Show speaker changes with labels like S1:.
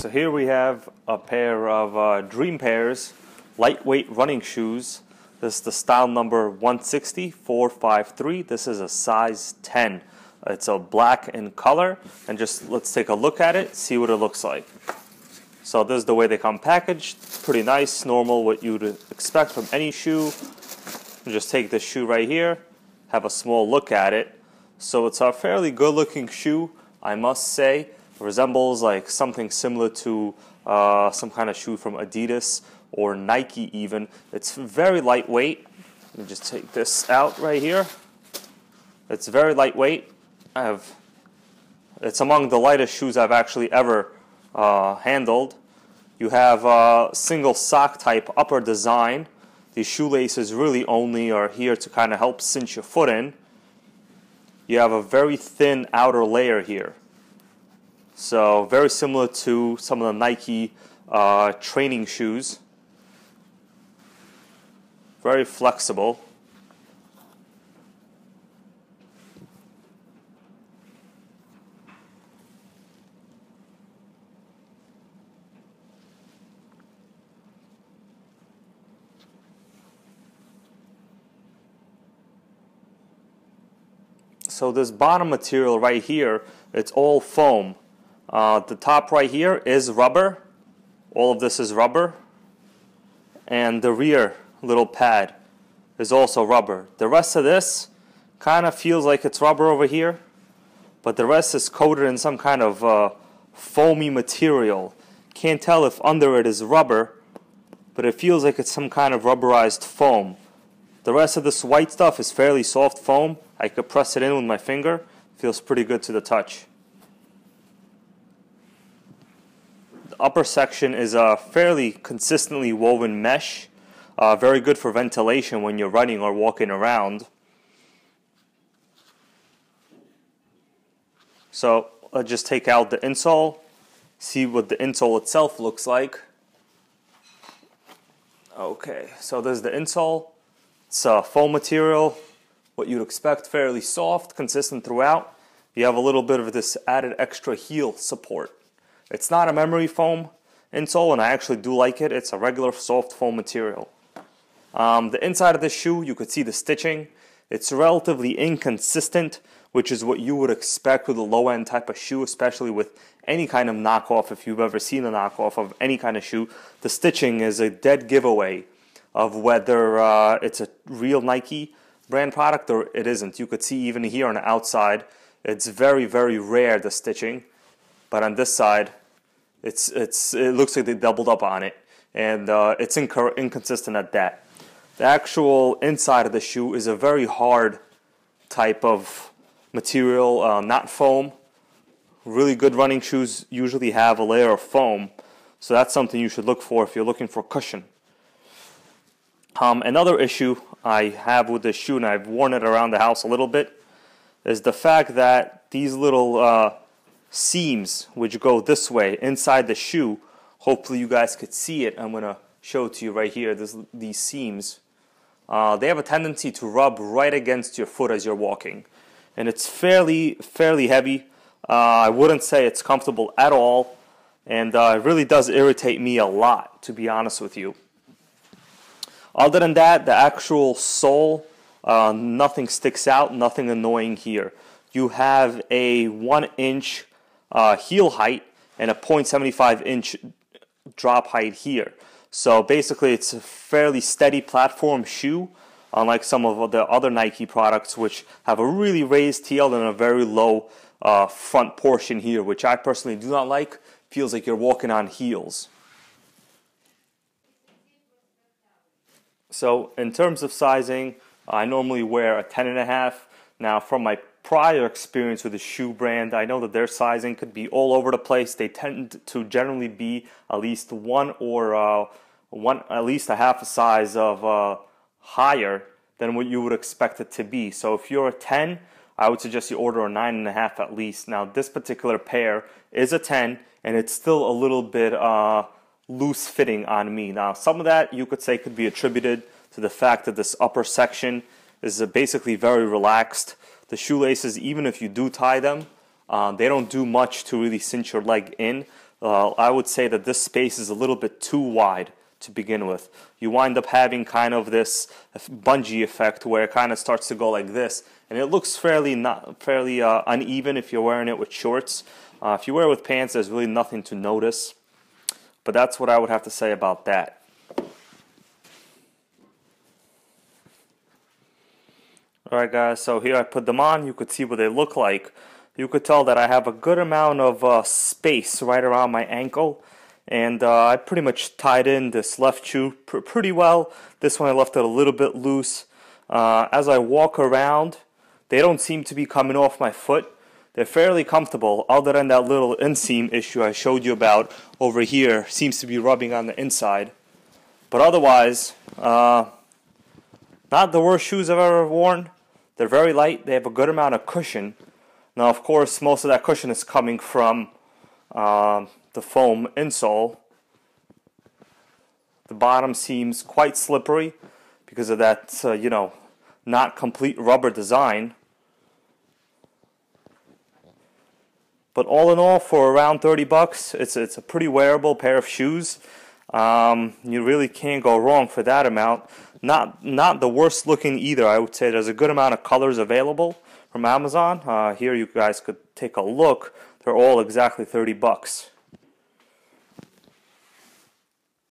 S1: So here we have a pair of Dream Pairs lightweight running shoes. This is the style number 160453. This is a size 10. It's a black in color, and just let's take a look at it, see what it looks like. So this is the way they come packaged. Pretty nice, normal, what you'd expect from any shoe. Just take this shoe right here, have a small look at it. So it's a fairly good looking shoe, I must say. It resembles like something similar to some kind of shoe from Adidas or Nike even. It's very lightweight. Let me just take this out right here. It's very lightweight. It's among the lightest shoes I've actually ever handled. You have a single sock type upper design. These shoelaces really only are here to kind of help cinch your foot in. You have a very thin outer layer here. So very similar to some of the Nike training shoes. Very flexible. So this bottom material right here, it's all foam. The top right here is rubber. All of this is rubber. And the rear little pad is also rubber. The rest of this kind of feels like it's rubber over here, but the rest is coated in some kind of foamy material. Can't tell if under it is rubber, but it feels like it's some kind of rubberized foam. The rest of this white stuff is fairly soft foam. I could press it in with my finger. Feels pretty good to the touch. The upper section is a fairly consistently woven mesh. Very good for ventilation when you're running or walking around. So let's just take out the insole, see what the insole itself looks like. Okay, so there's the insole. It's a foam material, what you'd expect, fairly soft, consistent throughout. You have a little bit of this added extra heel support. It's not a memory foam insole, and I actually do like it. It's a regular soft foam material. The inside of this shoe, you could see the stitching. It's relatively inconsistent, which is what you would expect with a low-end type of shoe, especially with any kind of knockoff. If you've ever seen a knockoff of any kind of shoe, the stitching is a dead giveaway of whether it's a real Nike brand product or it isn't. You could see even here on the outside, it's very, very rare, the stitching. But on this side, it looks like they doubled up on it, and it's inconsistent at that. The actual inside of the shoe is a very hard type of material, not foam. Really good running shoes usually have a layer of foam, so that's something you should look for if you're looking for cushion. Another issue I have with this shoe, and I've worn it around the house a little bit, is the fact that these little seams which go this way inside the shoe, hopefully you guys could see it. I'm going to show it to you right here. These seams, they have a tendency to rub right against your foot as you're walking, and it's fairly heavy. I wouldn't say it's comfortable at all, and it really does irritate me a lot, to be honest with you. Other than that, the actual sole, nothing sticks out, nothing annoying here. You have a 1-inch heel height and a 0.75-inch drop height here. So basically it's a fairly steady platform shoe, unlike some of the other Nike products which have a really raised heel and a very low front portion here, which I personally do not like. Feels like you're walking on heels. So in terms of sizing, I normally wear a 10.5. Now from my prior experience with the shoe brand, I know that their sizing could be all over the place. They tend to generally be at least at least a half a size of higher than what you would expect it to be. So if you're a 10, I would suggest you order a 9.5 at least. Now this particular pair is a 10, and it's still a little bit loose fitting on me. Now some of that you could say could be attributed to the fact that this upper section is basically very relaxed. The shoelaces, even if you do tie them, they don't do much to really cinch your leg in. I would say that this space is a little bit too wide to begin with. You wind up having kind of this bungee effect where it kind of starts to go like this, and it looks fairly uneven if you're wearing it with shorts. If you wear it with pants, there's really nothing to notice. But that's what I would have to say about that. Alright guys, so here I put them on. You could see what they look like. You could tell that I have a good amount of space right around my ankle. And I pretty much tied in this left shoe pretty well. This one I left it a little bit loose. As I walk around, they don't seem to be coming off my foot. They're fairly comfortable, other than that little inseam issue I showed you about over here. Seems to be rubbing on the inside. But otherwise, not the worst shoes I've ever worn. They're very light. They have a good amount of cushion. Now, of course, most of that cushion is coming from the foam insole. The bottom seems quite slippery because of that, not complete rubber design. But all in all, for around 30 bucks, it's a pretty wearable pair of shoes. You really can't go wrong for that amount. Not the worst looking either. I would say there's a good amount of colors available from Amazon. Here you guys could take a look. They're all exactly 30 bucks.